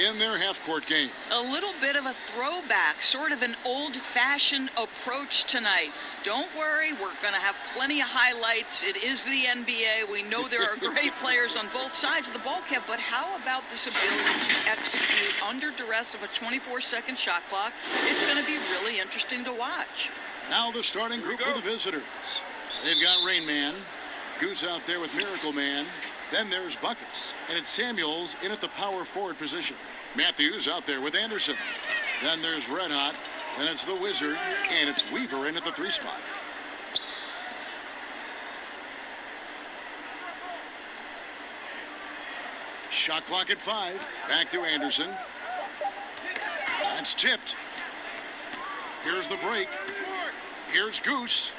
in their half-court game. A little bit of a throwback, sort of an old-fashioned approach tonight. Don't worry, we're going to have plenty of highlights. It is the NBA. We know there are great players on both sides of the ball, Kev, but how about this ability to execute under duress of a 24-second shot clock? It's going to be really interesting to watch. Now the starting group for the visitors. They've got Rain Man, Goose out there with Miracle Man. Then there's Buckets, and it's Samuels in at the power forward position. Matthews out there with Anderson. Then there's Red Hot. Then it's the Wizard, and it's Weaver in at the 3 spot. Shot clock at 5. Back to Anderson. That's tipped. Here's the break. Here's Goose.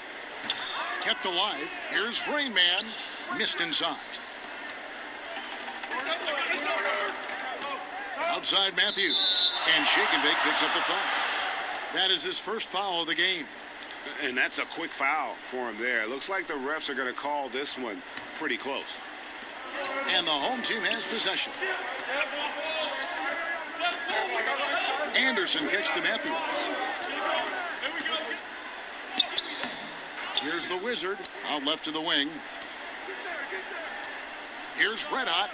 Kept alive. Here's Rain Man. Missed inside. Outside Matthews. And Shake and Bake picks up the foul. That is his first foul of the game. And that's a quick foul for him there. It looks like the refs are going to call this one pretty close. And the home team has possession. Anderson kicks to Matthews. Here's the Wizard out left to the wing. Here's Red Hot.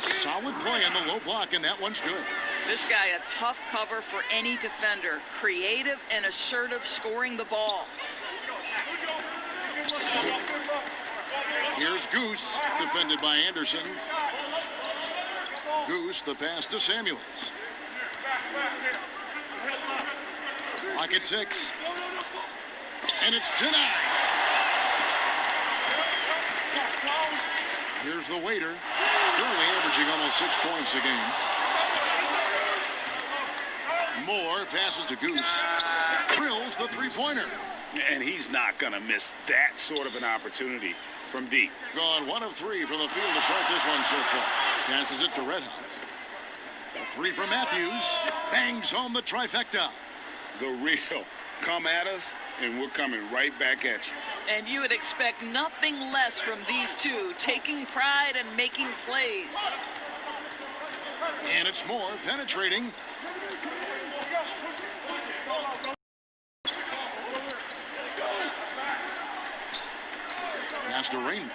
Solid play on the low block, and that one's good. This guy a tough cover for any defender. Creative and assertive scoring the ball. Here's Goose, defended by Anderson. Goose, the pass to Samuels. Clock at 6. And it's denied. Here's the waiter, currently averaging almost 6 points a game. Moore passes to Goose. Drills the 3-pointer. And he's not going to miss that sort of an opportunity from deep. Gone 1 of 3 from the field to start this one so far. Passes it to Red Hot. A 3 from Matthews. Bangs home the trifecta. The real. Come at us, and we're coming right back at you. And you would expect nothing less from these two, taking pride and making plays. And it's Moore penetrating. Pass to Rain.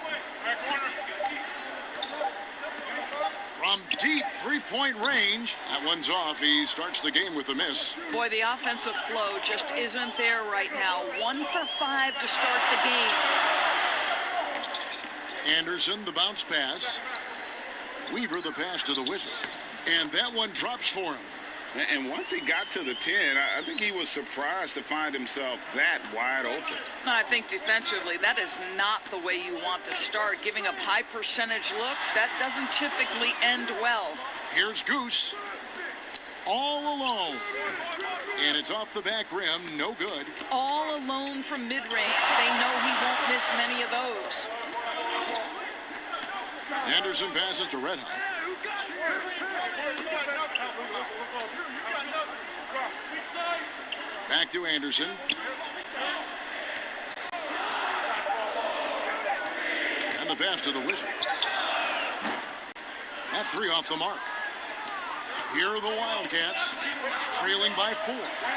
From deep 3-point range. That one's off. He starts the game with a miss. Boy, the offensive flow just isn't there right now. 1 for 5 to start the game. Anderson, the bounce pass. Weaver, the pass to the Wizard. And that one drops for him. And once he got to the 10, I think he was surprised to find himself that wide open. I think defensively, that is not the way you want to start. Giving up high percentage looks, that doesn't typically end well. Here's Goose. All alone. And it's off the back rim. No good. All alone from mid-range. They know he won't miss many of those. Anderson passes to Red Hot. Back to Anderson. And the pass to the Wizard. That 3 off the mark. Here are the Wildcats, trailing by 4.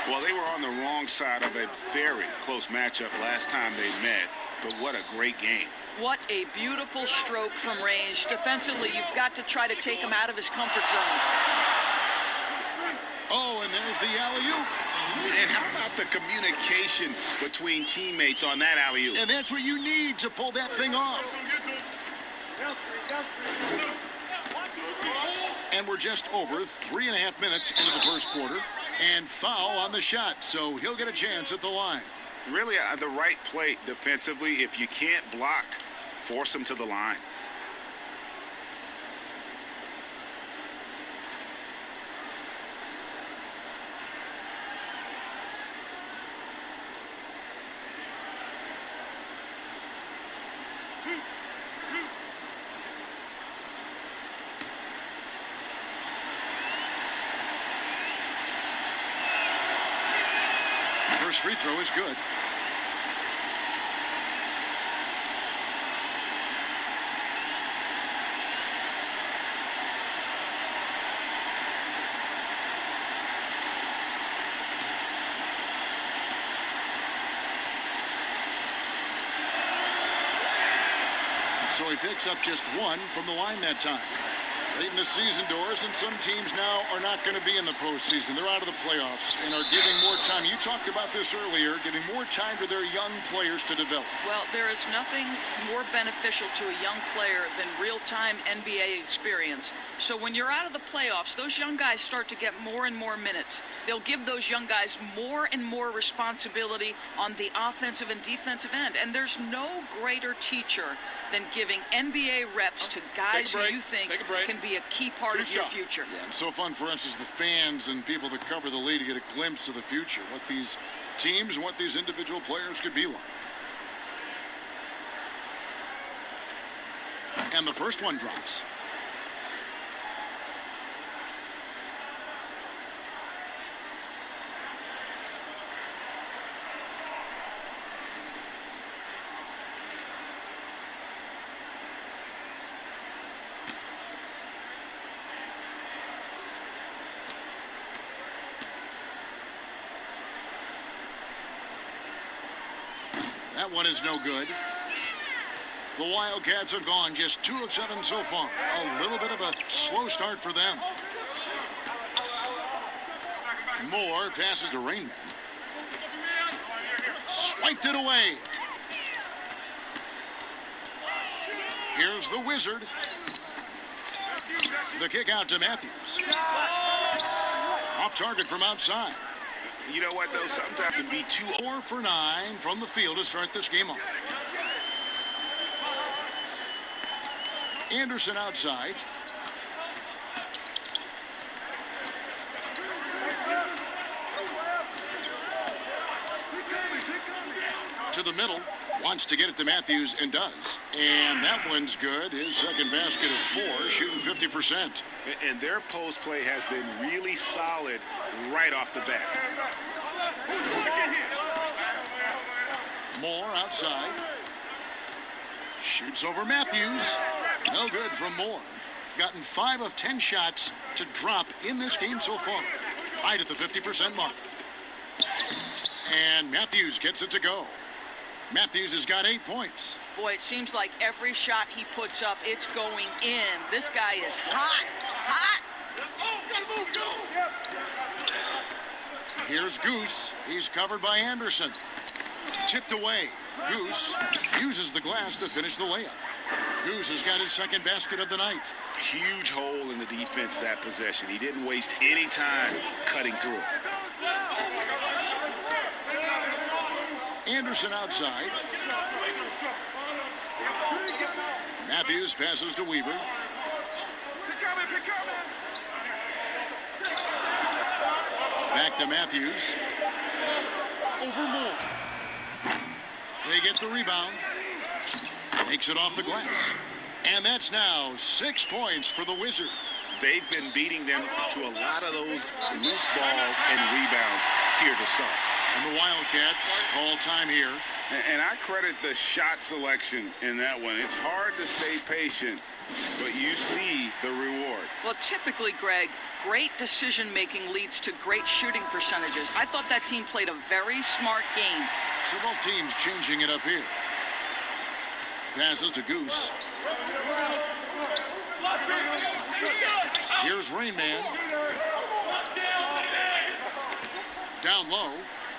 Well, they were on the wrong side of a very close matchup last time they met, but what a great game. What a beautiful stroke from range. Defensively, you've got to try to take him out of his comfort zone. Oh, and there's the alley-oop. And how about the communication between teammates on that alley-oop? And that's what you need to pull that thing off. And we're just over 3.5 minutes into the first quarter. And foul on the shot, so he'll get a chance at the line. Really, the right play defensively. If you can't block, force him to the line. First free throw is good. so he picks up just 1 from the line that time. Late in the season, Doris, and some teams now are not going to be in the postseason. They're out of the playoffs and are giving more time. You talked about this earlier, giving more time to their young players to develop. Well, there is nothing more beneficial to a young player than real-time NBA experience. So when you're out of the playoffs, those young guys start to get more and more minutes. They'll give those young guys more and more responsibility on the offensive and defensive end. And there's no greater teacher than giving NBA reps to guys who you think can be a key part of your future. Yeah, it's so fun for us as the fans and people that cover the league to get a glimpse of the future, what these teams and what these individual players could be like. And the first one drops. That one is no good. The Wildcats have gone just 2 of 7 so far. A little bit of a slow start for them. Moore passes to Rainman. Swiped it away. Here's the Wizard. The kick out to Matthews. Off target from outside. You know what, though? Sometimes it can be 4 for 9 from the field to start this game off. Anderson outside. To the middle. Wants to get it to Matthews and does. And that one's good. His second basket of 4, shooting 50%. And their post play has been really solid right off the bat. Moore outside. Shoots over Matthews. No good from Moore. Gotten 5 of 10 shots to drop in this game so far. Right at the 50% mark. And Matthews gets it to go. Matthews has got 8 points. Boy, it seems like every shot he puts up, it's going in. This guy is hot, hot. Here's Goose. He's covered by Anderson. Tipped away. Goose uses the glass to finish the layup. Goose has got his second basket of the night. Huge hole in the defense that possession. He didn't waste any time cutting through it. Anderson outside. Matthews passes to Weaver. Back to Matthews. Over Moore. They get the rebound. Makes it off the glass. And that's now 6 points for the Wizard. They've been beating them to a lot of those loose balls and rebounds here to start. And the Wildcats call time here. And I credit the shot selection in that one. It's hard to stay patient, but you see the reward. Well, typically, Greg, great decision-making leads to great shooting percentages. I thought that team played a very smart game. Several teams changing it up here. Passes to Goose. Here's Rain Man. Down low.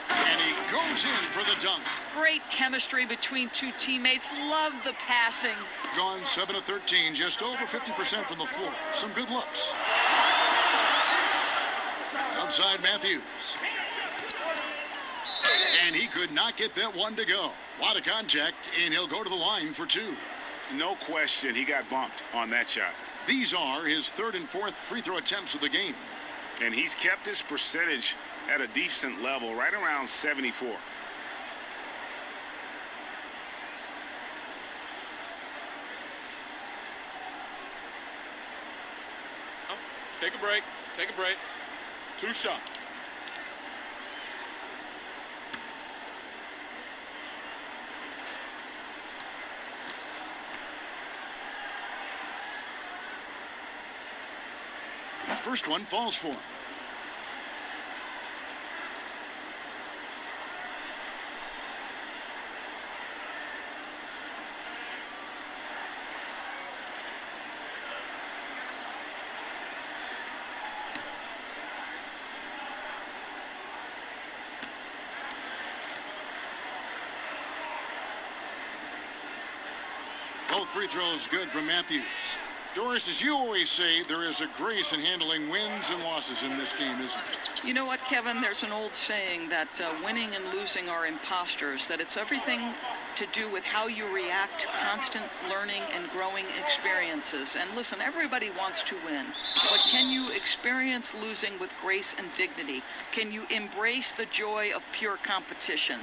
And he goes in for the dunk. Great chemistry between two teammates. Love the passing. Gone 7 of 13, just over 50% from the floor. Some good looks. Outside Matthews. And he could not get that one to go. A lot of contact, and he'll go to the line for 2. No question, he got bumped on that shot. These are his 3rd and 4th free throw attempts of the game. And he's kept his percentage at a decent level, right around 74. Take a break. Take a break. 2 shots. First one falls for him. both free throws good from Matthews. Doris, as you always say, there is a grace in handling wins and losses in this game, isn't there? You know what, Kevin? There's an old saying that winning and losing are imposters, that it's everything to do with how you react to constant learning and growing experiences. And listen, everybody wants to win, but can you experience losing with grace and dignity? Can you embrace the joy of pure competition?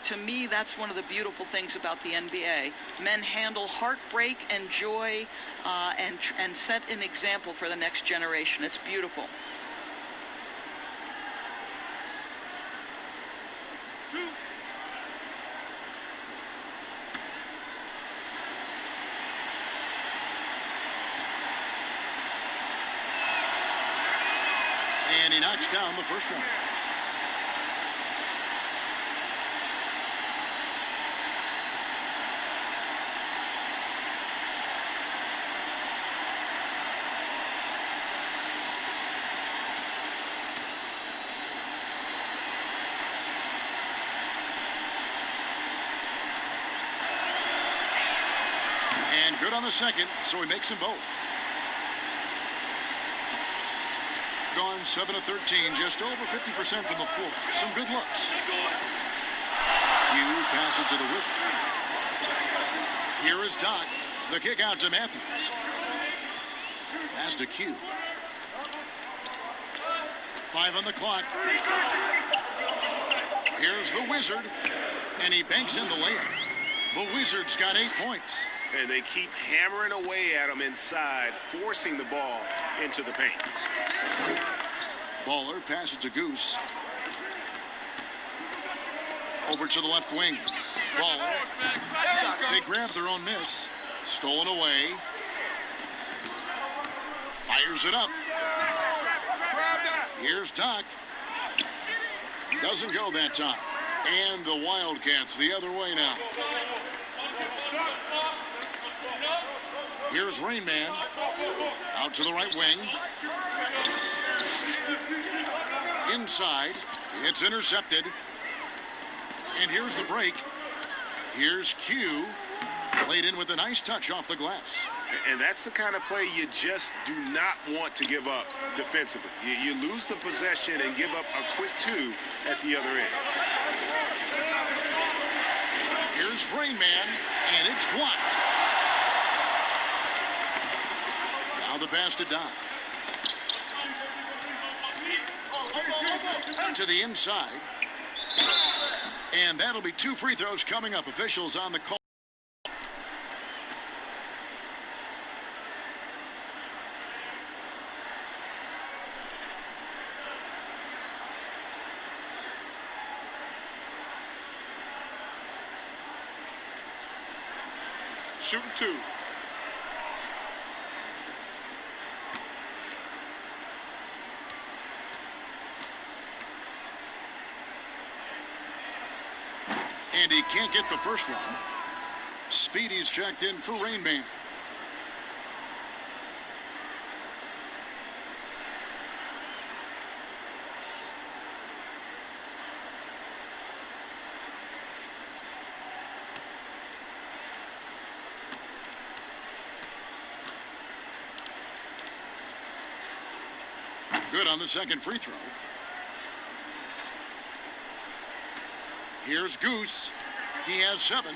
To me, that's one of the beautiful things about the NBA. Men handle heartbreak and joy and set an example for the next generation. It's beautiful. And he knocks down the first one. And good on the second, so he makes them both. Gone 7 of 13, just over 50% from the floor. Some good looks. Hugh passes to the Wizard. Here is Doc. The kick out to Matthews. Pass to Q. 5 on the clock. Here's the Wizard, and he banks in the layup. The Wizards got 8 points. And they keep hammering away at him inside, forcing the ball into the paint. Baller passes to Goose. Over to the left wing. Baller. They grab their own miss. Stolen away. Fires it up. Here's Doc. Doesn't go that time. And the Wildcats the other way now. Here's Rain Man. Out to the right wing. Inside. It's intercepted. And here's the break. Here's Q. Played in with a nice touch off the glass. And that's the kind of play you just do not want to give up defensively. You lose the possession and give up a quick 2 at the other end. Here's Rain Man, and it's blocked. Now the pass to Don. To the inside. And that'll be 2 free throws coming up. Officials on the call. Shooting 2. And he can't get the first one. Speedy's checked in for Rain Man. Good on the second free throw. Here's Goose. He has 7.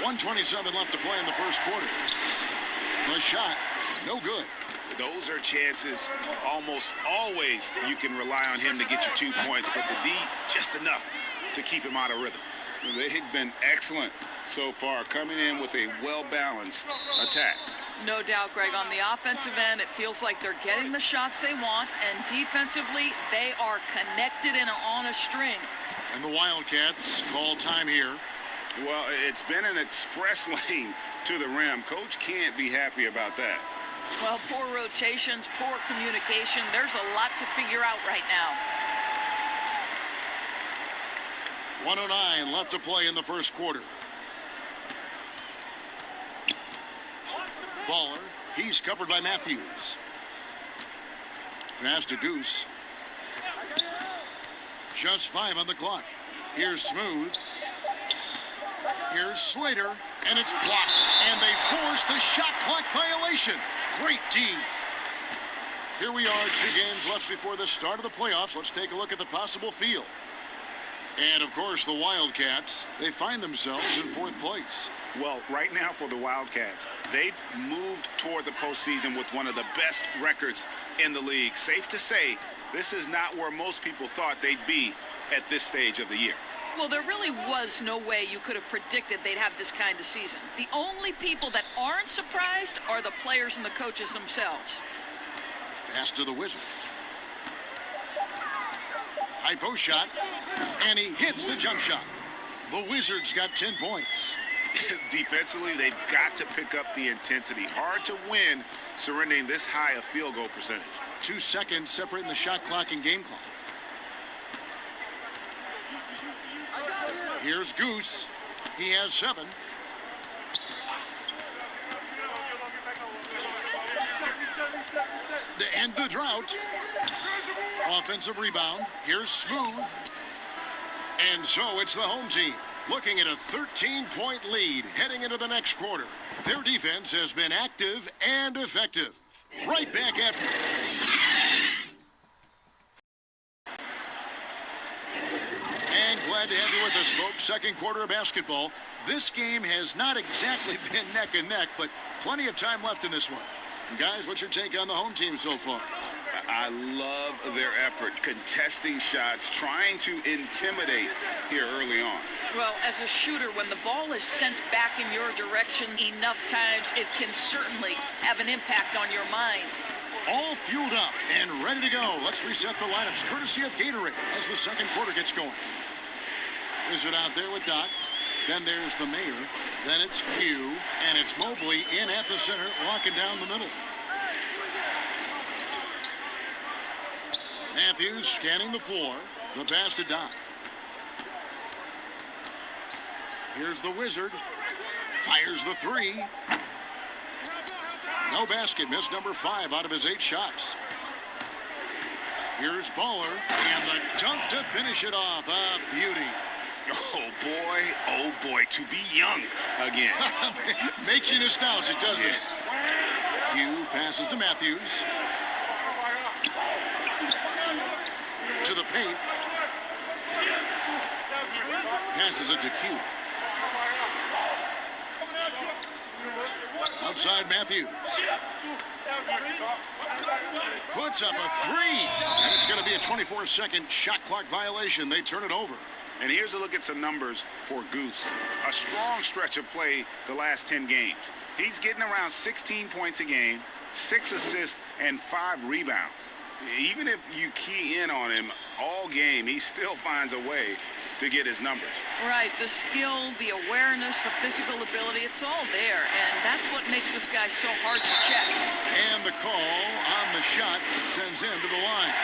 1:27 left to play in the first quarter. The shot, no good. Those are chances almost always you can rely on him to get you 2 points, but the D, just enough to keep him out of rhythm. They've been excellent so far, coming in with a well-balanced attack. No doubt, Greg. On the offensive end, it feels like they're getting the shots they want, and defensively, they are connected and on a string. And the Wildcats call time here. Well, it's been an express lane to the rim. Coach can't be happy about that. Well, poor rotations, poor communication. There's a lot to figure out right now. 1:09 left to play in the first quarter. Baller, he's covered by Matthews. Pass to Goose. Just 5 on the clock. Here's Smooth. Here's Slater, and it's blocked. And they force the shot clock violation. Great D. Here we are, 2 games left before the start of the playoffs. Let's take a look at the possible field. And, of course, the Wildcats, they find themselves in 4th place. Well, right now for the Wildcats, they've moved toward the postseason with one of the best records in the league. Safe to say, this is not where most people thought they'd be at this stage of the year. Well, there really was no way you could have predicted they'd have this kind of season. The only people that aren't surprised are the players and the coaches themselves. Pass to the Wizard. High post shot, and he hits the jump shot. The Wizards got 10 points. Defensively, they've got to pick up the intensity. Hard to win surrendering this high a field goal percentage. 2 seconds separating the shot clock and game clock. Here's Goose. He has 7. To end the drought. Offensive rebound. Here's Smooth. And so it's the home team looking at a 13-point lead heading into the next quarter. Their defense has been active and effective. Right back at you. And glad to have you with us, folks. Second quarter of basketball. This game has not exactly been neck and neck, but plenty of time left in this one. And guys, what's your take on the home team so far? I love their effort, contesting shots, trying to intimidate here early on. Well, as a shooter, when the ball is sent back in your direction enough times, it can certainly have an impact on your mind. All fueled up and ready to go. Let's reset the lineups courtesy of Gatorade as the second quarter gets going. Wizard out there with Doc. Then there's the Mayor. Then it's Q. And it's Mobley in at the center, walking down the middle. Matthews scanning the floor. The pass to Doc. Here's the Wizard. Fires the 3. No basket. Missed number 5 out of his 8 shots. Here's Baller. And the dunk to finish it off. A beauty. Oh boy, to be young again. Makes you nostalgic, doesn't it? Q passes to Matthews. To the paint. Passes it to Q. Outside Matthews. Puts up a 3. And it's going to be a 24-second shot clock violation. They turn it over. And here's a look at some numbers for Goose. A strong stretch of play the last 10 games. He's getting around 16 points a game, 6 assists, and 5 rebounds. Even if you key in on him all game, he still finds a way to get his numbers. Right, the skill, the awareness, the physical ability, it's all there. And that's what makes this guy so hard to check. And the call on the shot sends him to the line.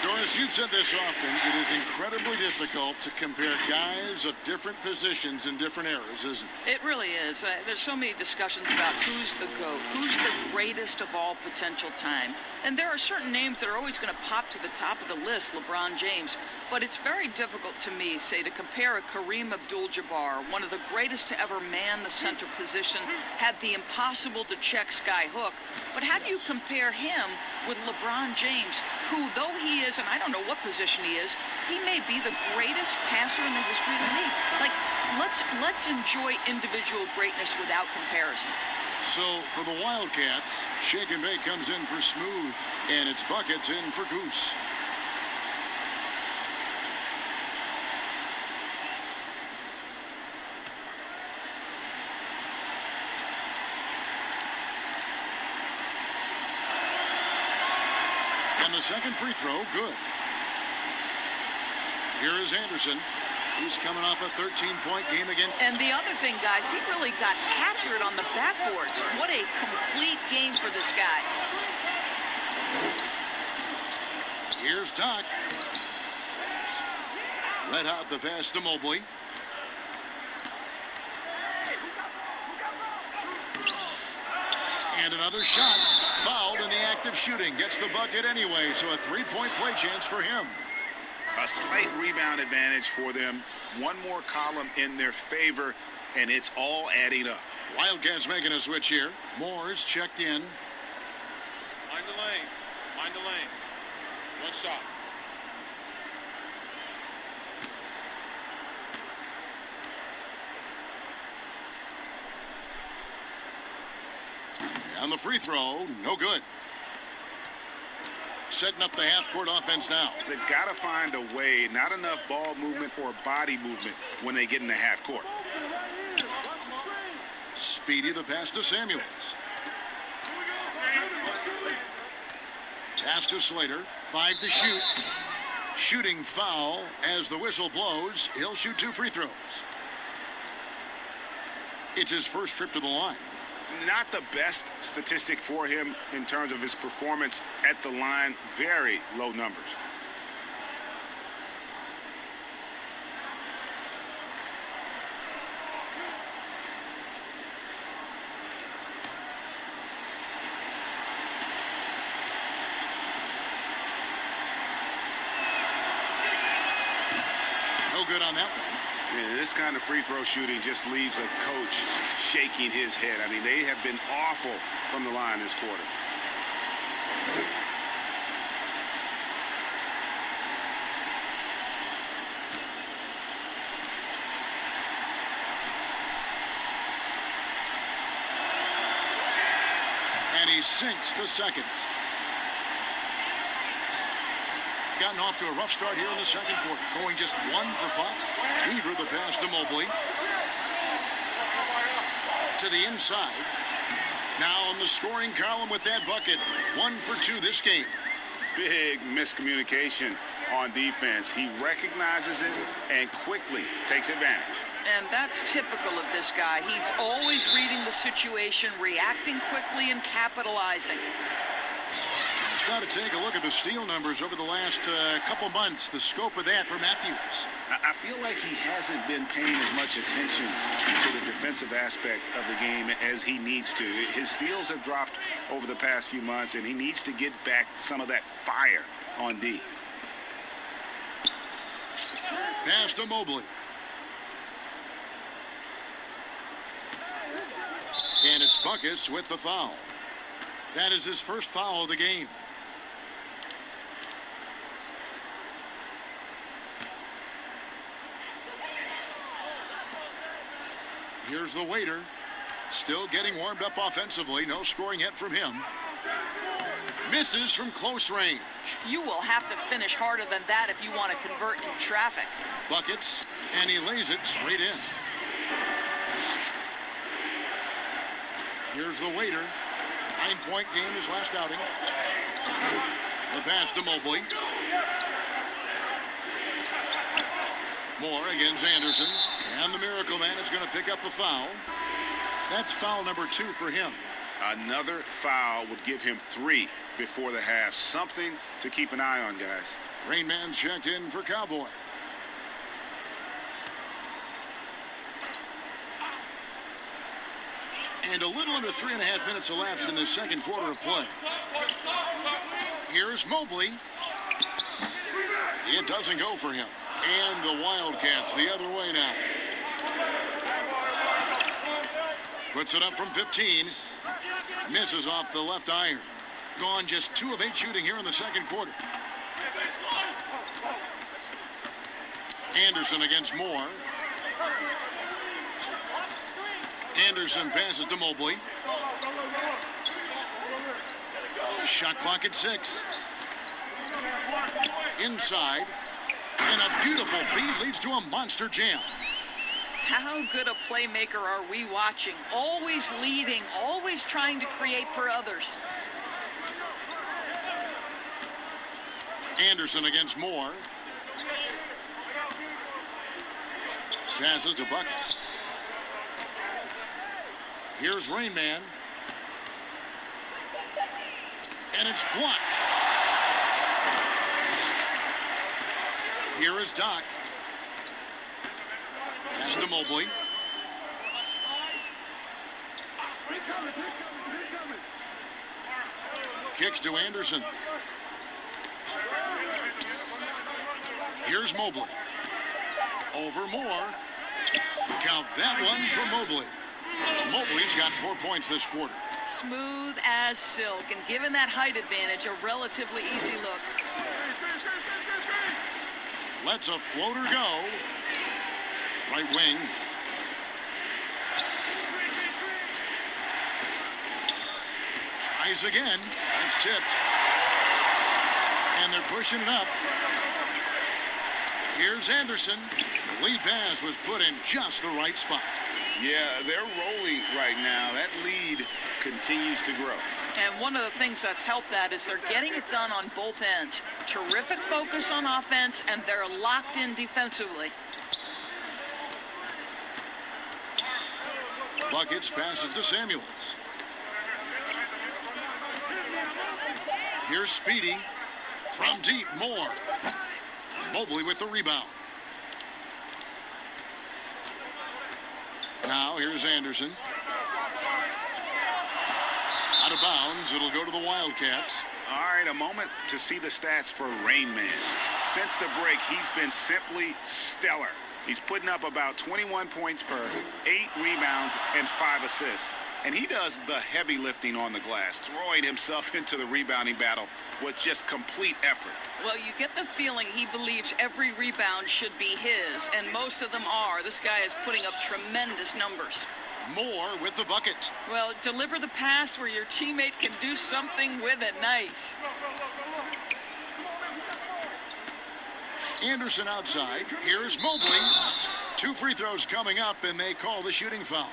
Doris, you've said this often. It is incredibly difficult to compare guys of different positions in different eras, isn't it? It really is. There's so many discussions about who's the GOAT, who's the greatest of all potential time. And there are certain names that are always going to pop to the top of the list, LeBron James. But it's very difficult to me, say, to compare a Kareem Abdul-Jabbar, one of the greatest to ever man the center position, had the impossible-to-check sky hook. But how do you compare him with LeBron James, who, though he is, and I don't know what position he is, he may be the greatest passer in the history of the league. Like, let's enjoy individual greatness without comparison. So, for the Wildcats, Shake and Bake comes in for Smooth, and it's Buckets in for Goose. And the second free throw, good. Here is Anderson. He's coming off a 13-point game again. And the other thing, guys, he really got after it on the backboards. What a complete game for this guy. Here's Doc. Let out the pass to Mobley. And another shot. Fouled in the act of shooting. Gets the bucket anyway, so a 3-point play chance for him. A slight rebound advantage for them. One more column in their favor. and it's all adding up. Wildcats making a switch here. Moore's checked in. Mind the lanes. Mind the lanes. One shot. On the free throw, no good. Setting up the half-court offense now. They've got to find a way, not enough ball movement or body movement when they get in the half court. Speedy the pass to Samuels. Pass to Slater. 5 to shoot. Shooting foul as the whistle blows. He'll shoot 2 free throws. It's his first trip to the line. Not the best statistic for him in terms of his performance at the line. Very low numbers. No good on that one. Yeah, this kind of free throw shooting just leaves a coach shaking his head. I mean, they have been awful from the line this quarter. And he sinks the second. Gotten off to a rough start here in the second quarter. Going just 1 for 5. Weaver the pass to Mobley. To the inside. Now on the scoring column with that bucket. 1 for 2 this game. Big miscommunication on defense. He recognizes it and quickly takes advantage. And that's typical of this guy. He's always reading the situation, reacting quickly, and capitalizing. Got to take a look at the steal numbers over the last couple months. The scope of that for Matthews. I feel like he hasn't been paying as much attention to the defensive aspect of the game as he needs to. His steals have dropped over the past few months, and he needs to get back some of that fire on D. Pass to Mobley. And it's Buckets with the foul. That is his first foul of the game. Here's the waiter. Still getting warmed up offensively. No scoring yet from him. Misses from close range. You will have to finish harder than that if you want to convert in traffic. Buckets, and he lays it straight in. Here's the waiter. 9-point game his last outing. The pass to Mobley. Moore against Anderson. And the Miracle Man is going to pick up the foul. That's foul number 2 for him. Another foul would give him 3 before the half. Something to keep an eye on, guys. Rain Man's checked in for Cowboy. And a little under 3.5 minutes elapsed in the second quarter of play. Here's Mobley. It doesn't go for him. And the Wildcats the other way now. Puts it up from 15. Misses off the left iron. Gone just 2 of 8 shooting here in the second quarter. Anderson against Moore. Anderson passes to Mobley. Shot clock at 6. Inside. And a beautiful feed leads to a monster jam. How good a playmaker are we watching? Always leading, always trying to create for others. Anderson against Moore. Passes to Buckets. Here's Rain Man. And it's blocked. Here is Doc. Pass to Mobley. Kicks to Anderson. Here's Mobley. Over Moore. Count that one for Mobley. Mobley's got 4 points this quarter. Smooth as silk, and given that height advantage, a relatively easy look. Lets a floater go. Right wing. Tries again. It's tipped. And they're pushing it up. Here's Anderson. The lead pass was put in just the right spot. Yeah, they're rolling right now. That lead continues to grow. And one of the things that's helped that is they're getting it done on both ends. Terrific focus on offense, and they're locked in defensively. Buckets passes to Samuels. Here's Speedy. From deep, Moore. Mobley with the rebound. Now here's Anderson. Out of bounds. It'll go to the Wildcats. All right, a moment to see the stats for Rain Man. Since the break, he's been simply stellar. He's putting up about 21 points per, 8 rebounds, and 5 assists. And he does the heavy lifting on the glass, throwing himself into the rebounding battle with just complete effort. Well, you get the feeling he believes every rebound should be his, and most of them are. This guy is putting up tremendous numbers. Moore with the bucket. Well, deliver the pass where your teammate can do something with it. Nice. Anderson outside. Here's Mobley. 2 free throws coming up, and they call the shooting foul.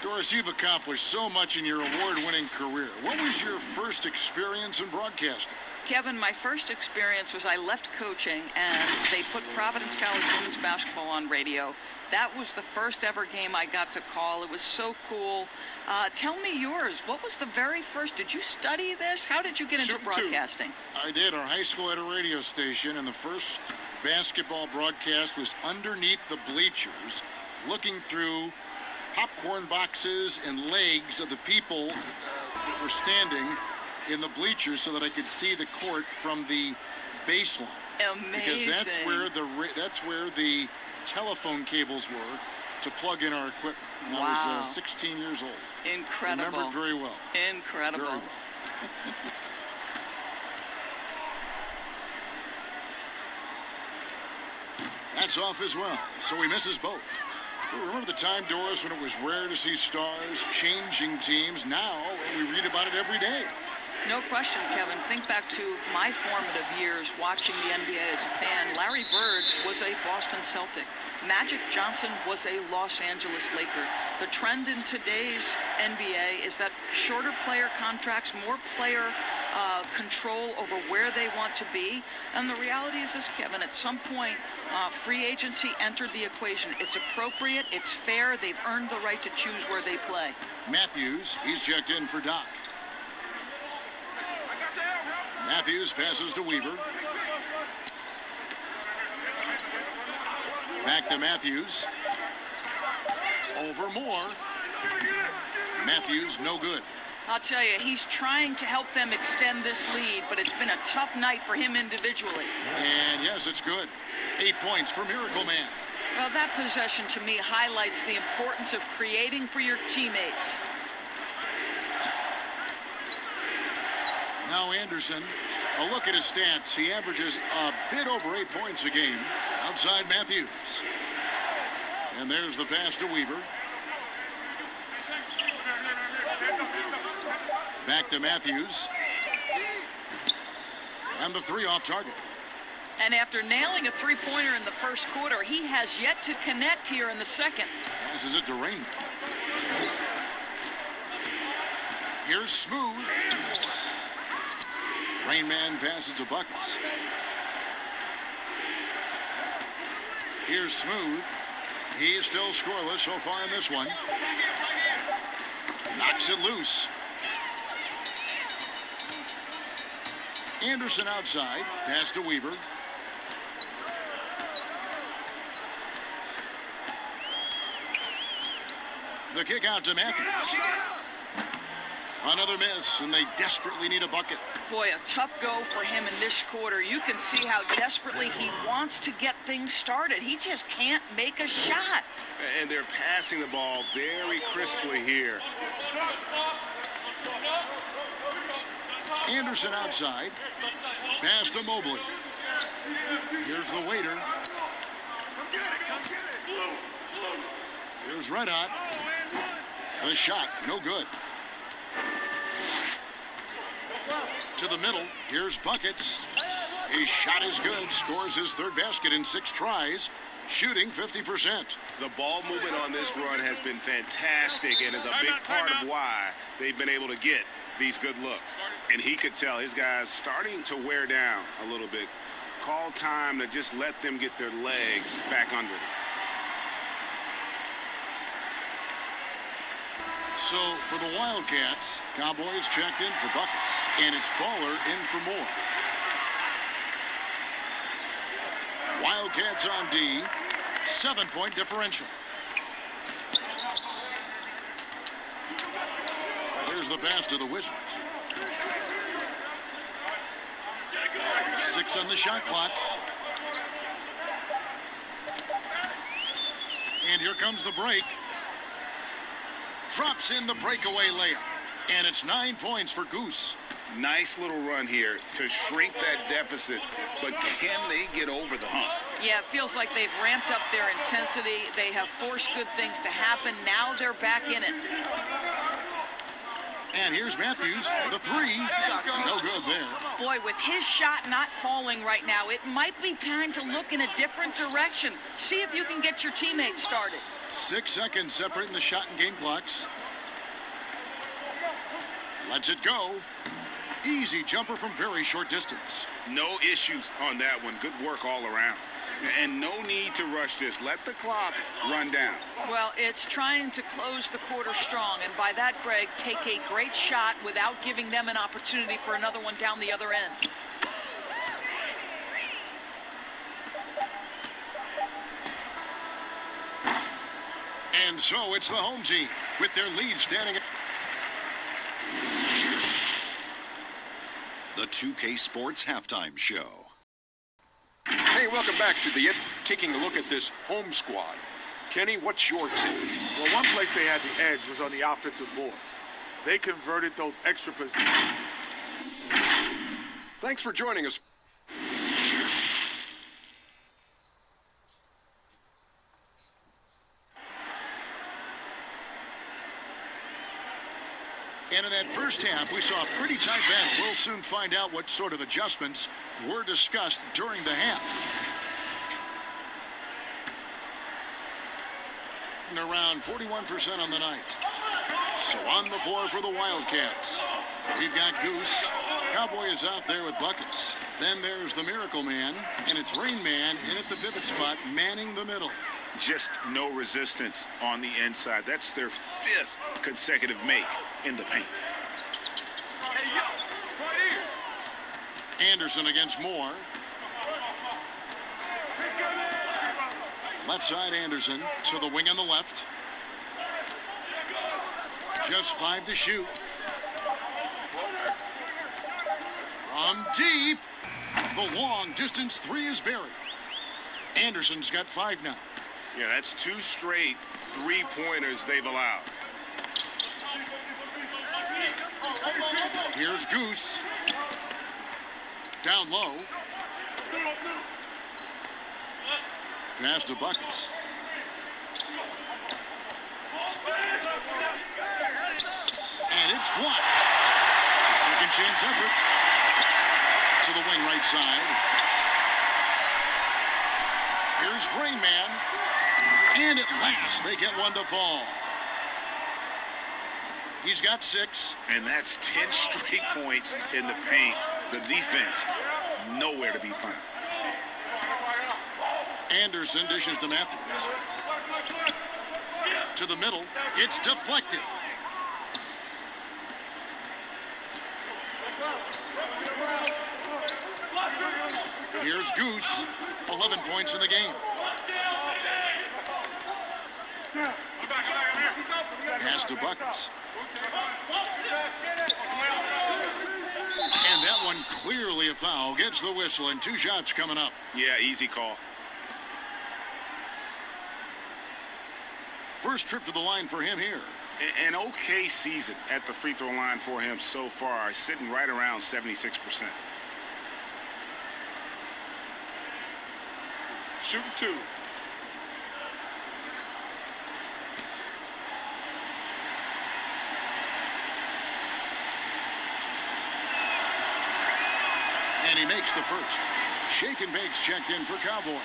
Doris, you've accomplished so much in your award-winning career. What was your first experience in broadcasting? Kevin, my first experience was I left coaching, and they put Providence College women's basketball on radio. That was the first ever game I got to call. It was so cool. Tell me yours. What was the very first? Did you study this? How did you get into broadcasting? I did. Our high school had a radio station, and the first basketball broadcast was underneath the bleachers, looking through popcorn boxes and legs of the people that were standing in the bleachers so that I could see the court from the baseline. Amazing. Because that's where the telephone cables were to plug in our equipment. And wow. I was 16 years old. Incredible. Remember it very well. Incredible. Very well. That's off as well, so he misses both. Remember the time, Doris, when it was rare to see stars changing teams? Now we read about it every day. No question, Kevin. Think back to my formative years watching the NBA as a fan. Larry Bird was a Boston Celtic. Magic Johnson was a Los Angeles Laker. The trend in today's NBA is that shorter player contracts, more player control over where they want to be. And the reality is this, Kevin, at some point, free agency entered the equation. It's appropriate, it's fair, they've earned the right to choose where they play. Matthews, he's checked in for Doc. Matthews passes to Weaver. Back to Matthews. Over Moore. Matthews, no good. I'll tell you, he's trying to help them extend this lead, but it's been a tough night for him individually. And yes, it's good. 8 points for Miracle Man. Well, that possession to me highlights the importance of creating for your teammates. Now Anderson, a look at his stats. He averages a bit over 8 points a game. Outside Matthews. And there's the pass to Weaver. Back to Matthews. And the 3 off target. And after nailing a three-pointer in the first quarter, he has yet to connect here in the second. Passes it to Rain. Here's Smooth. Rain Man passes to Buckets. Here's Smooth. He is still scoreless so far in this one. Knocks it loose. Anderson outside. Pass to Weaver. The kick out to Matthews. Another miss, and they desperately need a bucket. Boy, a tough go for him in this quarter. You can see how desperately he wants to get things started. He just can't make a shot. And they're passing the ball very crisply here. Anderson outside. Pass to Mobley. Here's the waiter. Here's Red Hot. The shot, no good. To the middle. Here's Buckets. His shot is good. Scores his third basket in 6 tries. Shooting 50%. The ball movement on this run has been fantastic and is a big part of why they've been able to get these good looks. And he could tell his guys starting to wear down a little bit. Call time to just let them get their legs back under them. So for the Wildcats, Cowboys checked in for Buckets, and it's Baller in for more. Wildcats on D, 7-point differential. Here's the pass to the Wizards. 6 on the shot clock. And here comes the break. Drops in the breakaway layup. And it's 9 points for Goose. Nice little run here to shrink that deficit, but can they get over the hump? Yeah, it feels like they've ramped up their intensity. They have forced good things to happen. Now they're back in it. And here's Matthews, the 3. No good there. Boy, with his shot not falling right now, it might be time to look in a different direction. See if you can get your teammates started. 6 seconds separating the shot and game clocks. Lets it go. Easy jumper from very short distance. No issues on that one. Good work all around. And no need to rush this. Let the clock run down. Well, it's trying to close the quarter strong. And by that, Greg, take a great shot without giving them an opportunity for another one down the other end. And so it's the home team with their lead standing at the 2K Sports Halftime Show. Hey, welcome back to the taking a look at this home squad. Kenny, what's your take? Well, one place they had the edge was on the offensive boards. They converted those extra possessions. Thanks for joining us. And in that first half, we saw a pretty tight battle. We'll soon find out what sort of adjustments were discussed during the half. And around 41% on the night. So on the floor for the Wildcats. We've got Goose. Cowboy is out there with Buckets. Then there's the Miracle Man, and it's Rain Man in at the pivot spot, manning the middle. Just no resistance on the inside. That's their 5th consecutive make in the paint. Anderson against Moore. Left side Anderson to the wing on the left. Just 5 to shoot. From deep. The long distance 3 is buried. Anderson's got 5 now. Yeah, that's 2 straight 3-pointers they've allowed. Here's Goose. Down low. Pass to Buckets. And it's blocked. Second chance effort. To the wing right side. Here's Rain Man. And at last, they get one to fall. He's got 6. And that's 10 straight points in the paint. The defense, nowhere to be found. Anderson dishes to Matthews. To the middle. It's deflected. Here's Goose. 11 points in the game. Pass to Buckets. one clearly a foul. Gets the whistle, and 2 shots coming up. Yeah, easy call. First trip to the line for him here. An okay season at the free throw line for him so far, sitting right around 76%. Shooting 2. And he makes the first. Shake and Bake's checked in for Cowboys.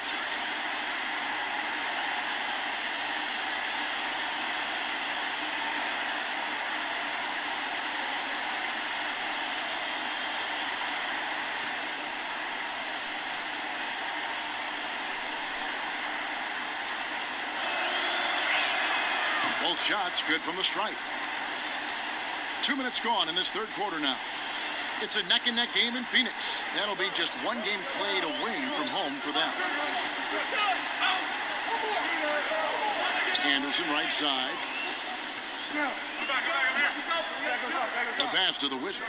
Both shots good from the stripe. 2 minutes gone in this third quarter now. It's a neck-and-neck game in Phoenix. That'll be just 1 game played away from home for them. Anderson right side. The pass to the Wizard.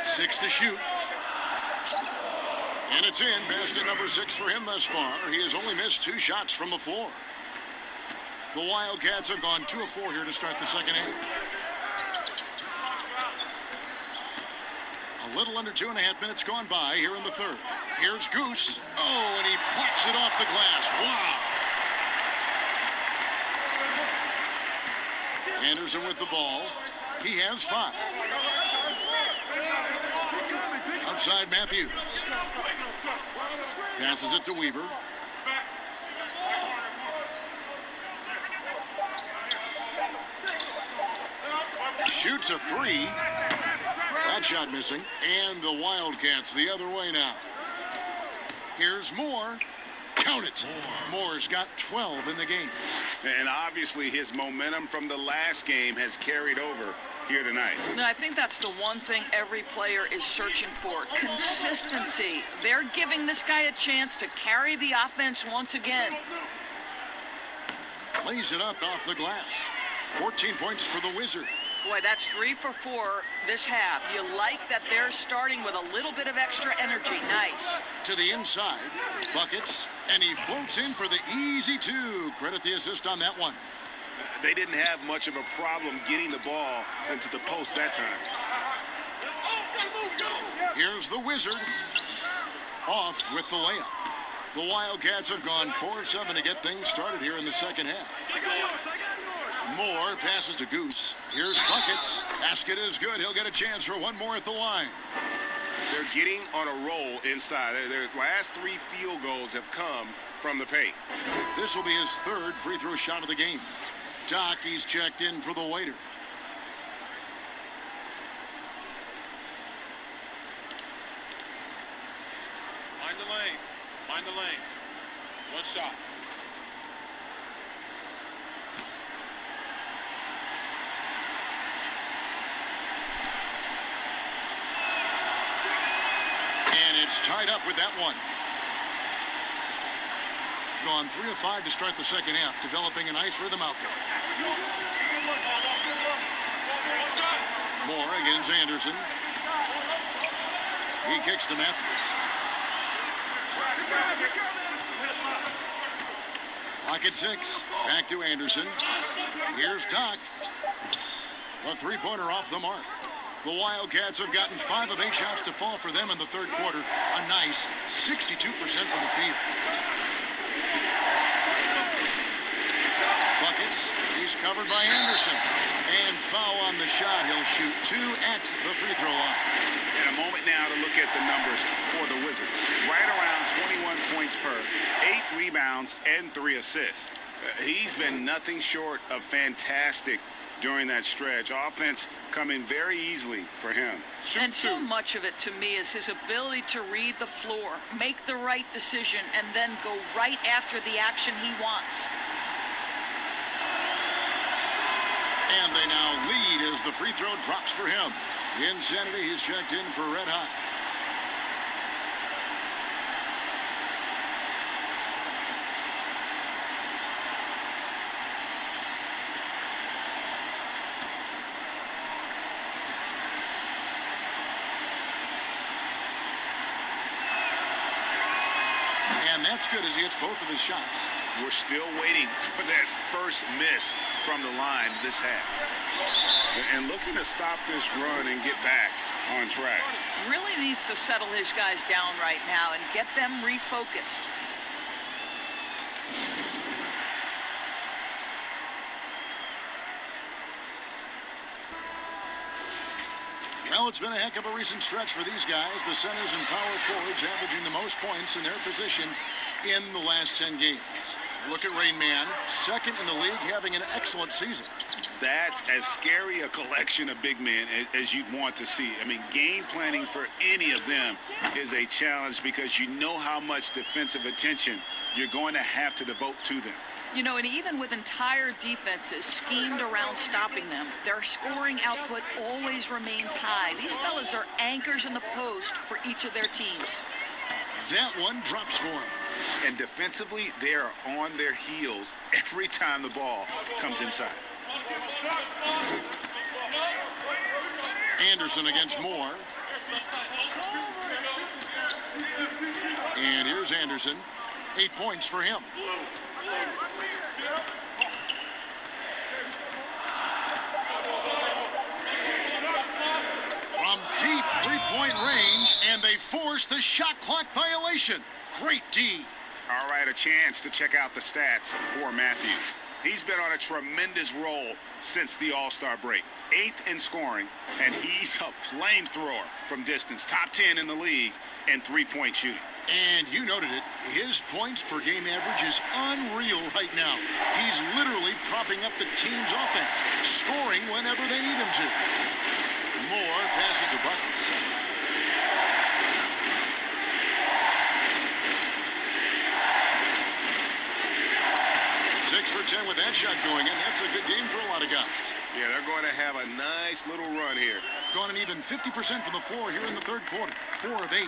6 to shoot. And it's in. Basket number 6 for him thus far. He has only missed 2 shots from the floor. The Wildcats have gone 2 of 4 here to start the second half. A little under 2.5 minutes gone by here in the third. Here's Goose. Oh, and he plucks it off the glass. Wow. Anderson with the ball. He has 5. Outside Matthews. Passes it to Weaver. Shoots a 3. That shot missing. And the Wildcats the other way now. Here's Moore. Count it. Moore's got 12 in the game. And obviously his momentum from the last game has carried over here tonight. No, I think that's the one thing every player is searching for. Consistency. They're giving this guy a chance to carry the offense once again. Lays it up off the glass. 14 points for the Wizard. Boy, that's 3 for 4 this half. You like that they're starting with a little bit of extra energy. Nice. To the inside. Buckets. And he floats in for the easy 2. Credit the assist on that one. They didn't have much of a problem getting the ball into the post that time. Here's the Wizard. Off with the layup. The Wildcats have gone 4 of 7 to get things started here in the second half. Moore passes to Goose. Here's Buckets. Basket is good. He'll get a chance for 1 more at the line. They're getting on a roll inside. Their last 3 field goals have come from the paint. This will be his 3rd free throw shot of the game. He's checked in for the waiter. Mind the lanes. Mind the lanes. 1 shot. And it's tied up with that one. Gone 3 of 5 to start the second half, developing a nice rhythm out there. Moore against Anderson. He kicks to Matthews. Pocket 6. Back to Anderson. Here's Tuck. A 3-pointer off the mark. The Wildcats have gotten 5 of 8 shots to fall for them in the third quarter. A nice 62% from the field. Buckets. He's covered by Anderson. And foul on the shot. He'll shoot 2 at the free throw line. And a moment now to look at the numbers for the Wizards. Right around 21 points per, 8 rebounds, and 3 assists. He's been nothing short of fantastic during that stretch. Offense coming very easily for him. And so much of it to me is his ability to read the floor, make the right decision, and then go right after the action he wants. And they now lead as the free throw drops for him. Insanity, he's checked in for red hot. looks good as he hits both of his shots. We're still waiting for that first miss from the line this half. And looking to stop this run and get back on track. Really needs to settle his guys down right now and get them refocused. Well, it's been a heck of a recent stretch for these guys. The centers and power forwards averaging the most points in their position in the last 10 games. Look at Rain Man, second in the league, having an excellent season. That's as scary a collection of big men as you'd want to see. I mean, game planning for any of them is a challenge because you know how much defensive attention you're going to have to devote to them. You know, and even with entire defenses schemed around stopping them, their scoring output always remains high. These fellas are anchors in the post for each of their teams. That one drops for him. And defensively, they are on their heels every time the ball comes inside. Anderson against Moore. And here's Anderson. 8 points for him. From deep three-point range, and they force the shot clock violation. Great D. All right, a chance to check out the stats for Matthews. He's been on a tremendous roll since the All-Star break. 8th in scoring, and he's a flamethrower from distance. Top 10 in the league in three-point shooting. And you noted it, his points per game average is unreal right now. He's literally propping up the team's offense, scoring whenever they need him to. Moore passes to Buckets. Six for 10 with that shot going in. That's a good game for a lot of guys. Yeah, they're going to have a nice little run here. Gone an even 50% from the floor here in the third quarter. 4 of 8.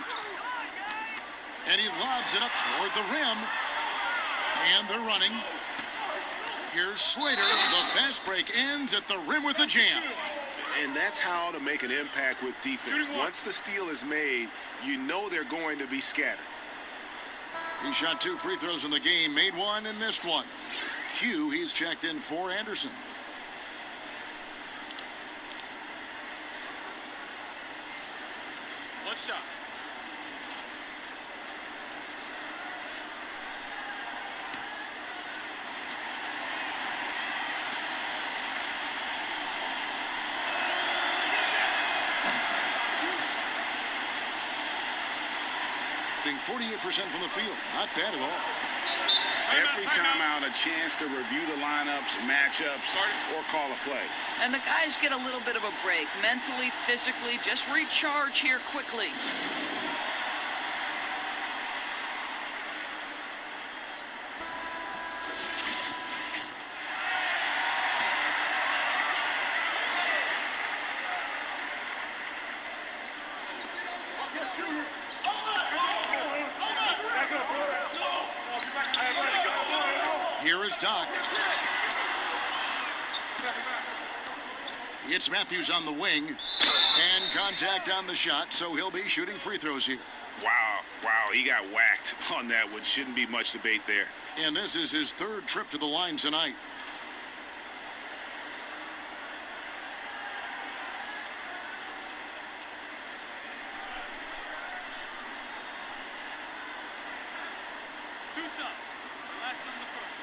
And he lobs it up toward the rim. And they're running. Here's Slater. The fast break ends at the rim with a jam. And that's how to make an impact with defense. Once the steal is made, you know they're going to be scattered. He shot 2 free throws in the game, made 1 and missed 1. Q, he's checked in for Anderson. One shot. Shooting 48% from the field. Not bad at all. Every time out, a chance to review the lineups, matchups, or call a play. And the guys get a little bit of a break, mentally, physically, just recharge here quickly. Here is Doc. It's Matthews on the wing. And contact on the shot, so he'll be shooting free throws here. Wow, he got whacked on that one. Shouldn't be much debate there. And this is his 3rd trip to the line tonight. Two shots. Relax on the first.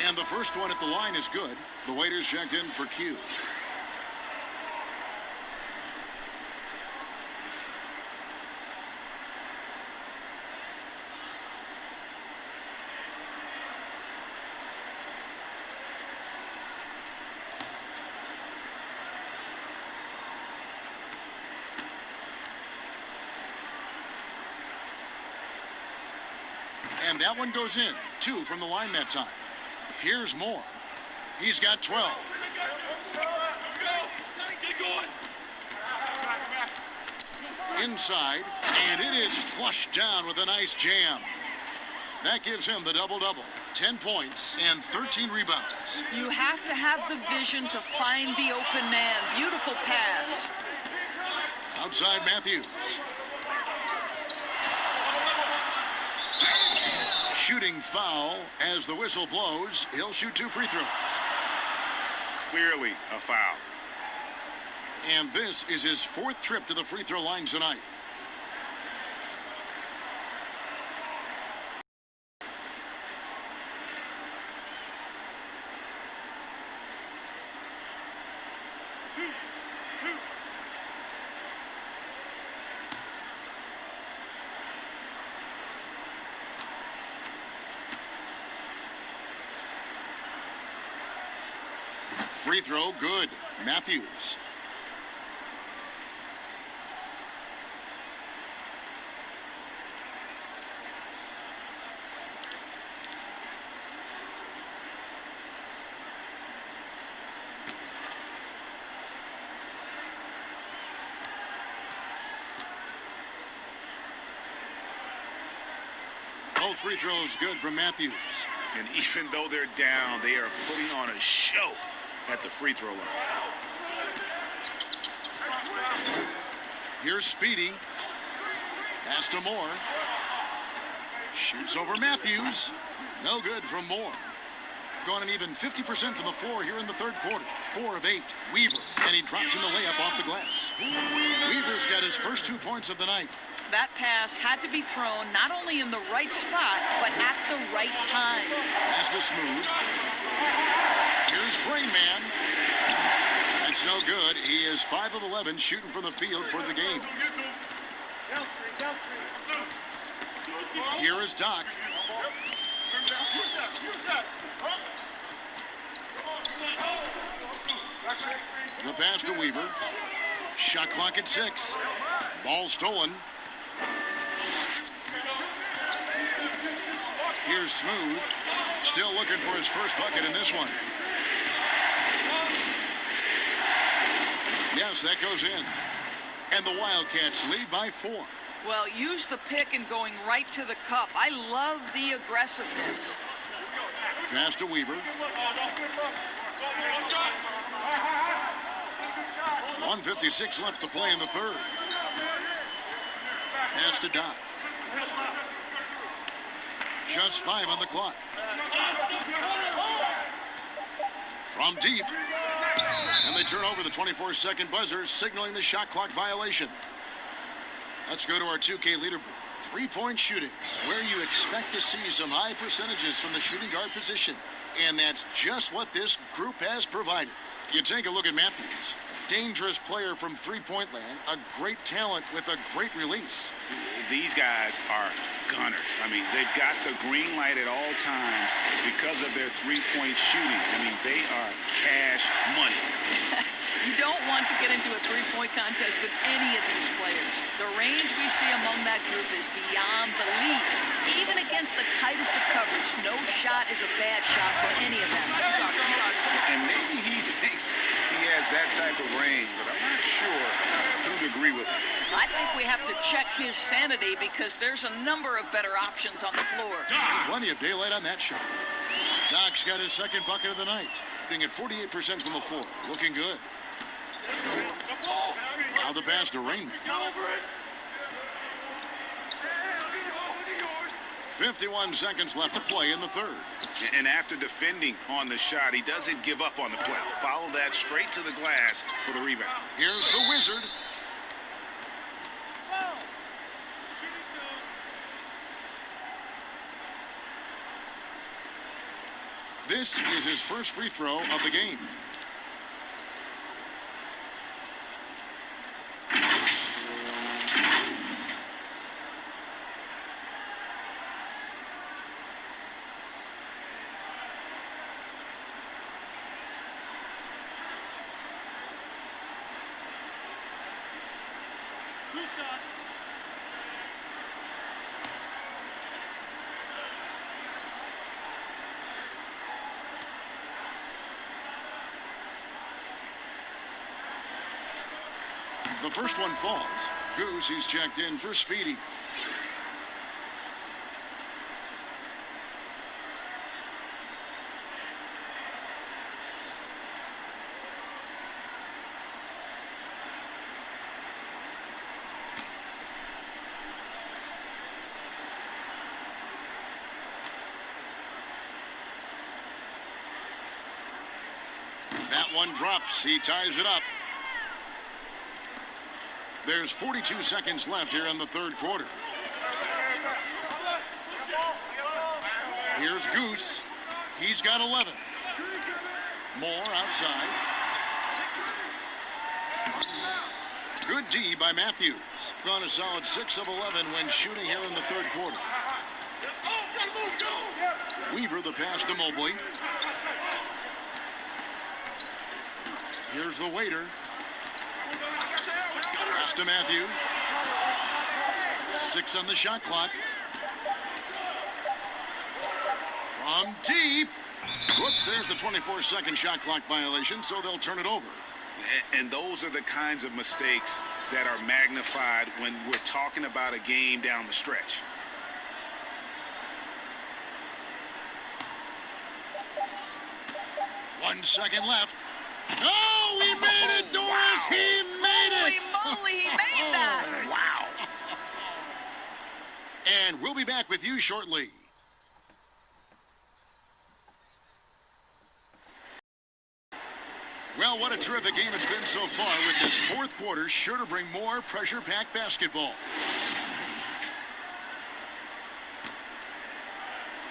And the first one at the line is good. The waiters checked in for Q. And that one goes in. 2 from the line that time. Here's Moore. He's got 12. Inside, and it is flushed down with a nice jam. That gives him the double-double. 10 points and 13 rebounds. You have to have the vision to find the open man. Beautiful pass. Outside Matthews. Shooting foul as the whistle blows. He'll shoot 2 free throws. Clearly a foul. And this is his 4th trip to the free throw line tonight. Free throw, good. Matthews. Both free throws good from Matthews. And even though they're down, they are putting on a show at the free throw line. Here's Speedy. Pass to Moore. Shoots over Matthews. No good from Moore. Gone an even 50% from the floor here in the 3rd quarter. 4 of 8. Weaver. And he drops in the layup off the glass. Weaver's got his first 2 points of the night. That pass had to be thrown not only in the right spot, but at the right time. Pass to Smooth. Here's Rain Man. That's no good. He is 5 of 11 shooting from the field for the game. Here is Doc. The pass to Weaver. Shot clock at 6. Ball stolen. Here's Smooth. Still looking for his first bucket in this one. Yes, that goes in. And the Wildcats lead by 4. Well, use the pick and going right to the cup. I love the aggressiveness. Pass to Weaver. 1:56 left to play in the 3rd. Pass to Doc. Just 5 on the clock. From deep. And they turn over the 24-second buzzer, signaling the shot clock violation. Let's go to our 2K leaderboard. 3-point shooting, where you expect to see some high percentages from the shooting guard position. And that's just what this group has provided. You take a look at Matthews. Dangerous player from three-point land, a great talent with a great release. These guys are gunners. I mean, they've got the green light at all times because of their three-point shooting. I mean, they are cash money. You don't want to get into a three-point contest with any of these players. The range we see among that group is beyond belief. Even against the tightest of coverage, no shot is a bad shot for any of them. And maybe he thinks he has that type of range, but I'm not sure who'd agree with him. I think we have to check his sanity because there's a number of better options on the floor. Plenty of daylight on that shot. Doc's got his second bucket of the night, hitting at 48% from the floor. Looking good. Now the pass to Rainman. 51 seconds left to play in the third. And after defending on the shot, he doesn't give up on the play. Follow that straight to the glass for the rebound. Here's the Wizard. This is his first free throw of the game. The first one falls. Goose, he's checked in for Speedy. that one drops. He ties it up. There's 42 seconds left here in the third quarter. Here's Goose. He's got 11. Moore outside. Good D by Matthews. Gone a solid 6 of 11 when shooting here in the third quarter. Weaver the pass to Mobley. Here's the waiter. Pass to Matthews. 6 on the shot clock. From deep. Whoops, there's the 24-second shot clock violation, so they'll turn it over. And those are the kinds of mistakes that are magnified when we're talking about a game down the stretch. One second left. Oh, he made it, Doris! Wow. He made it! Holy moly, he made that! Wow. And we'll be back with you shortly. Well, what a terrific game it's been so far, with this fourth quarter sure to bring more pressure-packed basketball.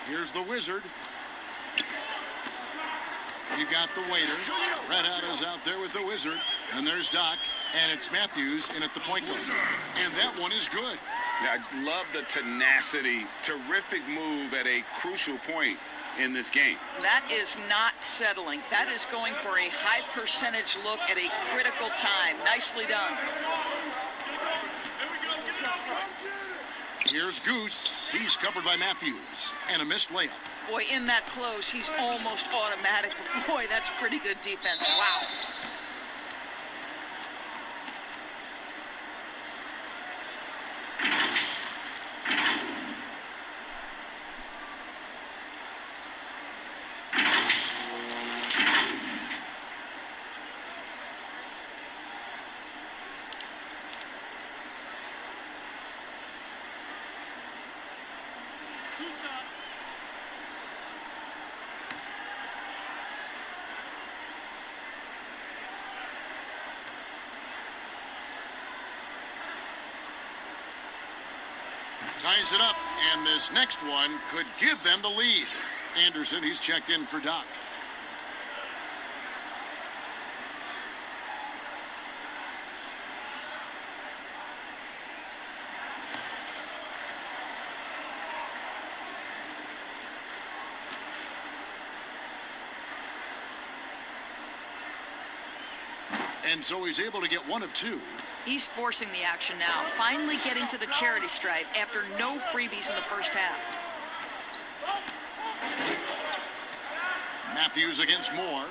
Here's the Wizard. You got the waiter. Red Hat is out there with the Wizard. And there's Doc. And it's Matthews in at the point guard. And that one is good. Yeah, I love the tenacity. Terrific move at a crucial point in this game. That is not settling. That is going for a high percentage look at a critical time. Nicely done. Here's Goose. He's covered by Matthews. And a missed layup. Boy, in that close, he's almost automatic. Boy, that's pretty good defense. Wow. Ties it up, and this next one could give them the lead. Anderson, he's checked in for Doc. And so he's able to get one of two. He's forcing the action now, finally getting to the charity stripe after no freebies in the first half. Matthews against Moore.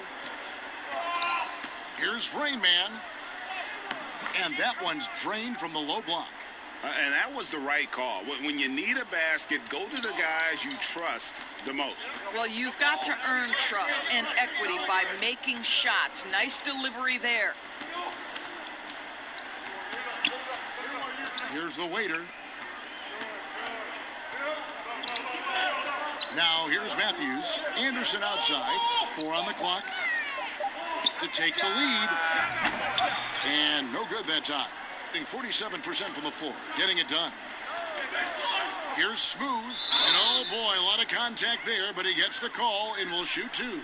Here's Rain Man. And that one's drained from the low block. And that was the right call. When you need a basket, go to the guys you trust the most. Well, you've got to earn trust and equity by making shots. Nice delivery there. Here's the waiter. Now here's Matthews. Anderson outside. 4 on the clock to take the lead. And no good that time. 47% from the floor. Getting it done. Here's Smooth. And oh boy, a lot of contact there, but he gets the call and will shoot 2.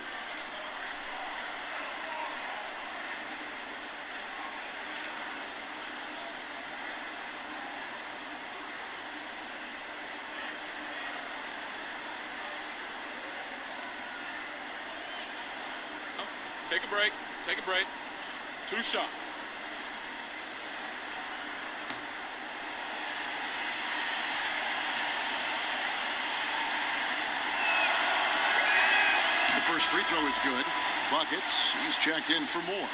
Take a break. Take a break. 2 shots. The first free throw is good. Buckets. He's checked in for more.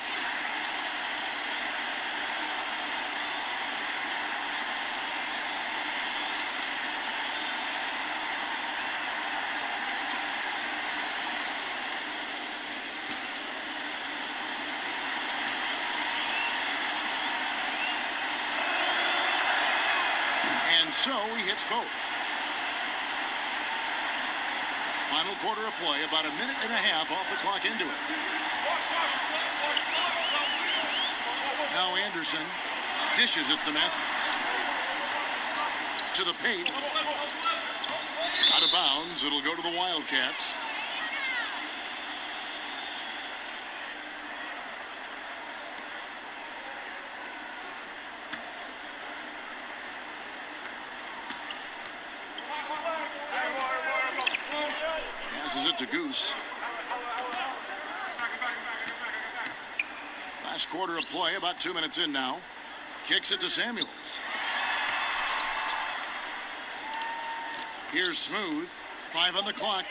And so he hits both. Final quarter of play, about a minute and a half off the clock into it. Now Anderson dishes it to Matthews. To the paint. Out of bounds. It'll go to the Wildcats. Passes it to Goose. Last quarter of play, about 2 minutes in now. Kicks it to Samuels. Here's Smooth. 5 on the clock.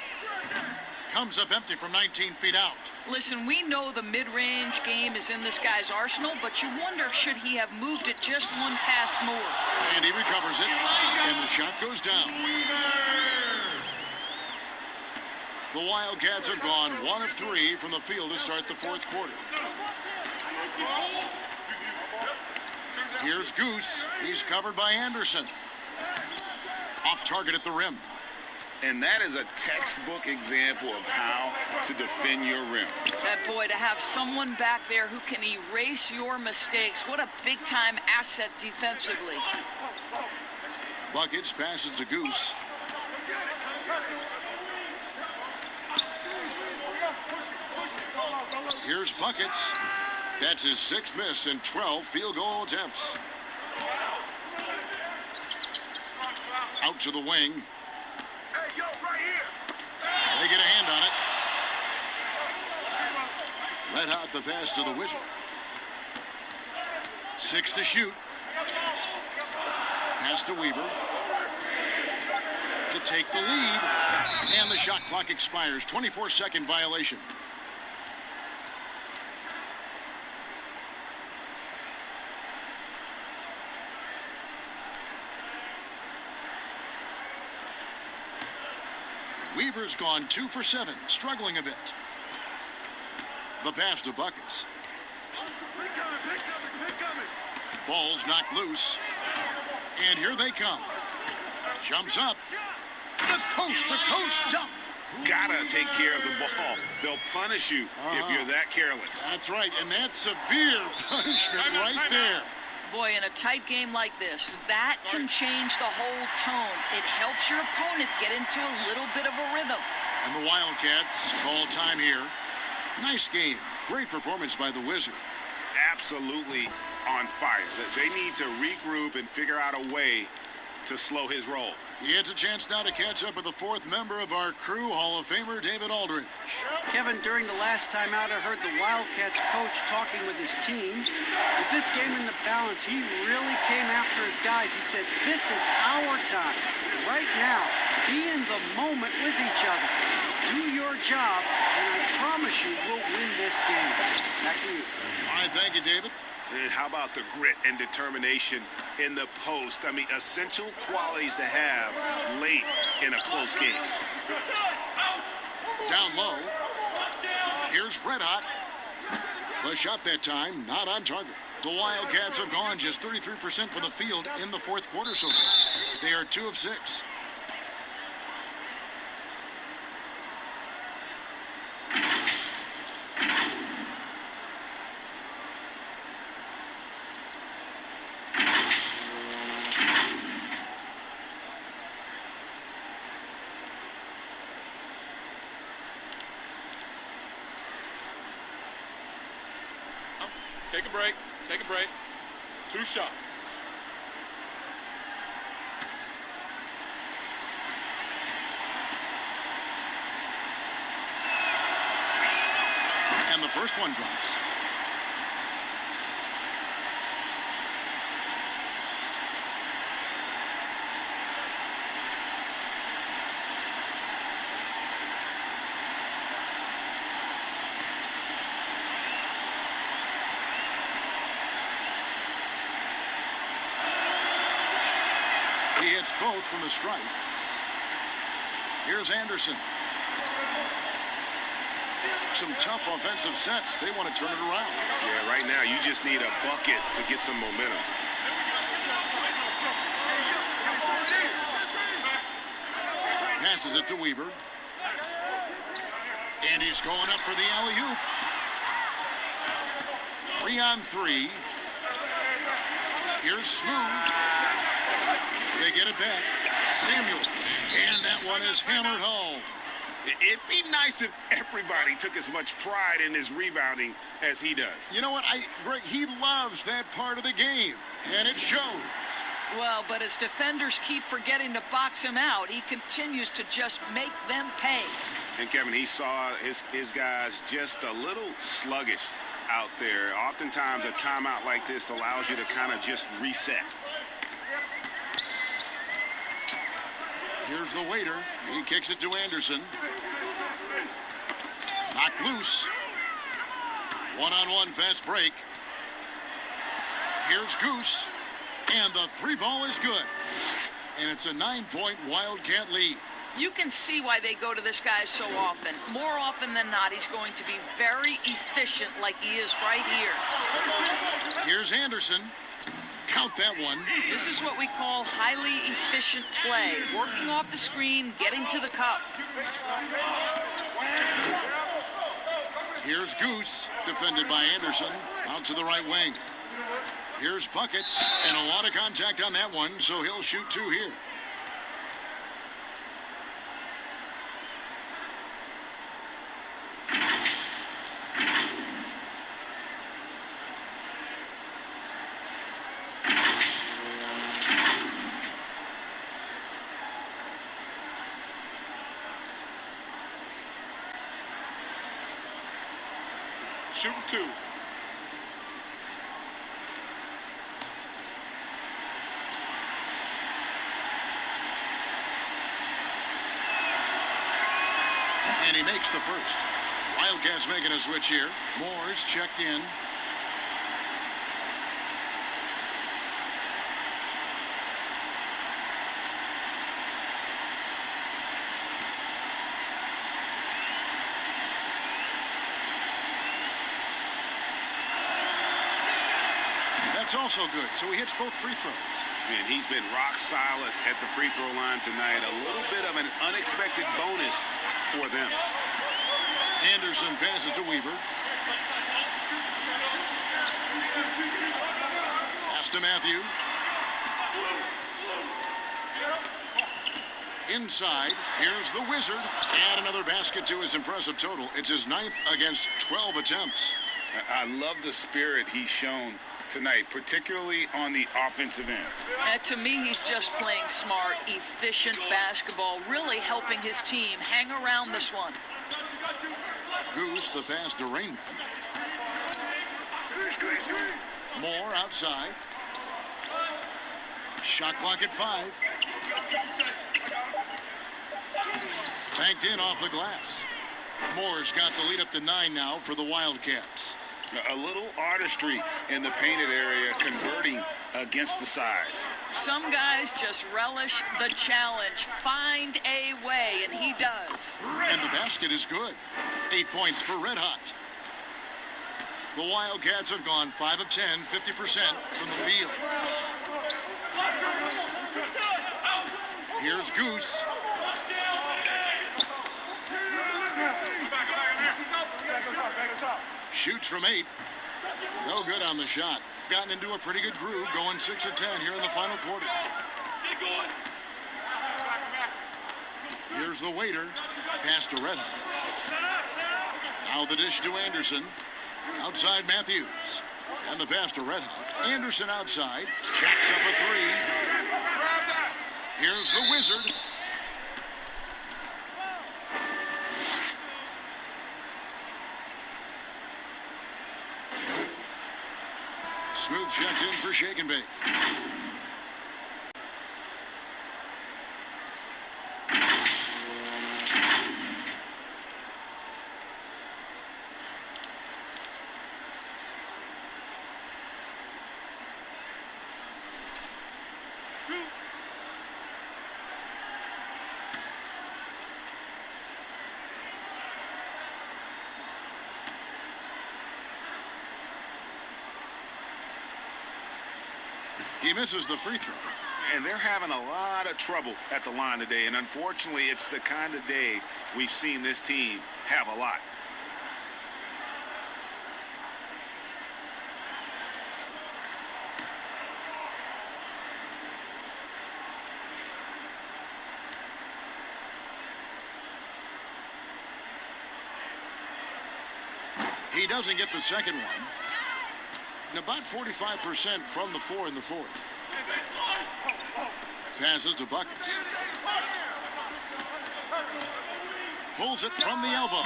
Comes up empty from 19 feet out. Listen, we know the mid-range game is in this guy's arsenal, but you wonder, should he have moved it just one pass more? And he recovers it, and the shot goes down. The Wildcats have gone 1 of 3 from the field to start the fourth quarter. Here's Goose. He's covered by Anderson. Off target at the rim. And that is a textbook example of how to defend your rim. That boy, to have someone back there who can erase your mistakes, what a big-time asset defensively. Buckets passes to Goose. Here's Buckets. That's his 6th miss in 12 field goal attempts. Out to the wing. Hey, yo, right here. They get a hand on it. Let out the pass to the Wizard. 6 to shoot. Pass to Weaver. To take the lead. And the shot clock expires. 24-second violation. Weaver's gone 2 for 7, struggling a bit. The pass to Buckets. Ball's knocked loose. And here they come. Jumps up. The coast-to-coast dump. Gotta take care of the ball. They'll punish you if you're that careless. That's right, and that's severe punishment right there. Boy, in a tight game like this, that can change the whole tone. It helps your opponent get into a little bit of a rhythm. And the Wildcats call time here. Nice game. Great performance by the Wizard. Absolutely on fire. They need to regroup and figure out a way to slow his roll. He gets a chance now to catch up with the 4th member of our crew, Hall of Famer David Aldridge. Kevin, during the last time out, I heard the Wildcats coach talking with his team. With this game in the balance, he really came after his guys. He said, this is our time. Right now, be in the moment with each other. Do your job, and I promise you we'll win this game. Back to you. All right, thank you, David. And how about the grit and determination in the post? I mean, essential qualities to have late in a close game. Down low. Here's Red Hot. The shot that time, not on target. The Wildcats have gone just 33% from the field in the fourth quarter so far. They are 2 of 6. Take a break. Take a break. 2 shots. And the first one drops. He hits both from the stripe. Here's Anderson. Some tough offensive sets. They want to turn it around. Yeah, right now you just need a bucket to get some momentum. Passes it to Weaver. And he's going up for the alley-oop. 3-on-3. Here's Smooth. They get it back. Samuels. And that one is hammered home. It'd be nice if everybody took as much pride in his rebounding as he does. You know what? Greg, he loves that part of the game, and it shows. Well, but as defenders keep forgetting to box him out, he continues to just make them pay. And Kevin, he saw his guys just a little sluggish out there. Oftentimes a timeout like this allows you to kind of just reset. Here's the waiter. He kicks it to Anderson. Knocked loose. One-on-one fast break. Here's Goose. And the three ball is good. And it's a 9-point Wildcat lead. You can see why they go to this guy so often. More often than not, he's going to be very efficient like he is right here. Here's Anderson. Count that one. This is what we call highly efficient play. Working off the screen, getting to the cup. Here's Goose, defended by Anderson, out to the right wing. Here's Buckets, and a lot of contact on that one, so he'll shoot two here. Shooting two. And he makes the first. Wildcats making a switch here. Moore's checked in. That's also good. So he hits both free throws. And he's been rock solid at the free throw line tonight. A little bit of an unexpected bonus for them. Anderson passes to Weaver. Pass to Matthew. Inside, here's the Wizard. Add another basket to his impressive total. It's his 9th against 12 attempts. I love the spirit he's shown tonight, particularly on the offensive end. To me, he's just playing smart, efficient basketball, really helping his team hang around this one. Goose, the pass to Rainman. Moore outside. Shot clock at 5. Banked in off the glass. Moore's got the lead up to 9 now for the Wildcats. A little artistry in the painted area, converting against the size. Some guys just relish the challenge. Find a way, and he does. And the basket is good. 8 points for Red Hot. The Wildcats have gone 5 of 10, 50% from the field. Here's Goose. Shoots from 8. No good on the shot. Gotten into a pretty good groove, going 6 of 10 here in the final quarter. Here's the waiter. Pass to Red Hot. Now the dish to Anderson. Outside Matthews. And the pass to Red Hot. Anderson outside. Jacks up a 3. Here's the Wizard. Smooth checked in for Shake and Bake. He misses the free throw. And they're having a lot of trouble at the line today. And unfortunately, it's the kind of day we've seen this team have a lot. He doesn't get the second one. And about 45% from the 4 in the fourth. Passes to Buckets. Pulls it from the elbow.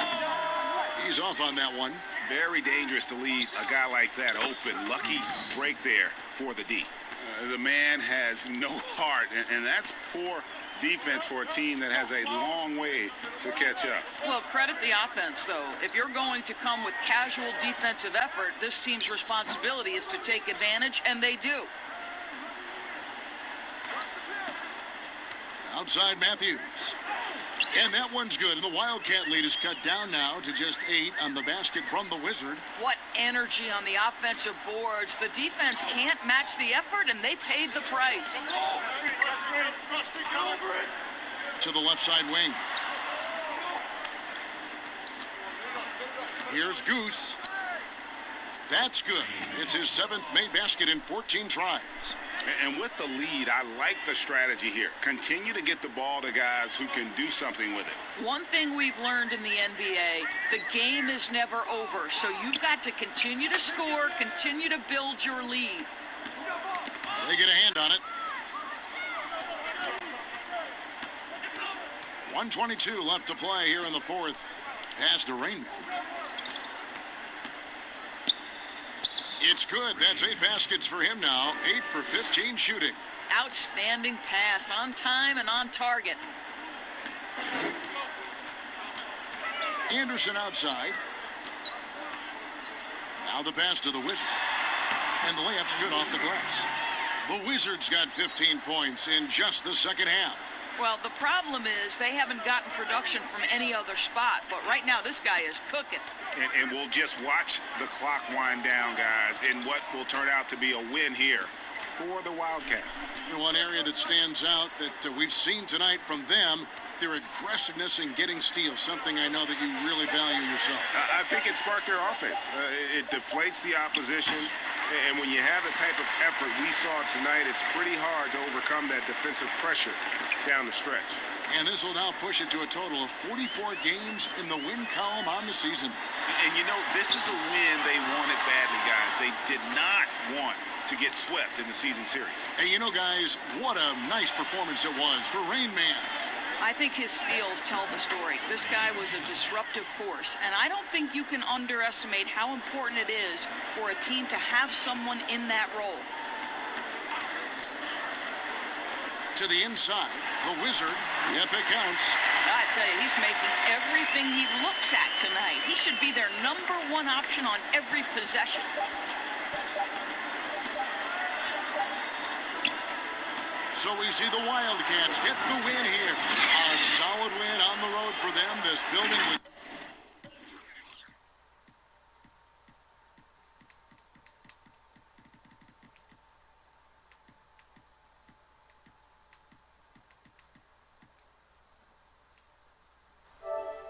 He's off on that one. Very dangerous to leave a guy like that open. Lucky break there for the D. The man has no heart, and that's poor defense for a team that has a long way to catch up. Well, credit the offense, though. If you're going to come with casual defensive effort, this team's responsibility is to take advantage, and they do. Outside Matthews. And that one's good. And the Wildcat lead is cut down now to just 8 on the basket from the Wizard. What energy on the offensive boards. The defense can't match the effort, and they paid the price. To the left side wing. Here's Goose. That's good. It's his 7th made basket in 14 tries. And with the lead, I like the strategy here. Continue to get the ball to guys who can do something with it. One thing we've learned in the NBA, the game is never over. So you've got to continue to score, continue to build your lead. They get a hand on it. 1:22 left to play here in the fourth. Pass to Rainman. It's good. That's 8 baskets for him now. 8 for 15 shooting. Outstanding pass, on time and on target. Anderson outside. Now the pass to the Wizard. And the layup's good off the glass. The Wizards got 15 points in just the second half. Well, the problem is they haven't gotten production from any other spot. But right now, this guy is cooking. And we'll just watch the clock wind down, guys, in what will turn out to be a win here for the Wildcats. And one area that stands out that we've seen tonight from them, their aggressiveness in getting steals, something I know that you really value yourself. I think it sparked their offense. It deflates the opposition. And when you have the type of effort we saw tonight, it's pretty hard to overcome that defensive pressure down the stretch. And this will now push it to a total of 44 games in the win column on the season. And you know, this is a win they wanted badly, guys. They did not want to get swept in the season series. Hey, you know, guys, what a nice performance it was for Rain Man. I think his steals tell the story. This guy was a disruptive force, and I don't think you can underestimate how important it is for a team to have someone in that role. To the inside, the Wizard. Yep, it counts. I tell you, he's making everything he looks at tonight. He should be their #1 option on every possession. So we see the Wildcats get the win here. A solid win on the road for them. This building with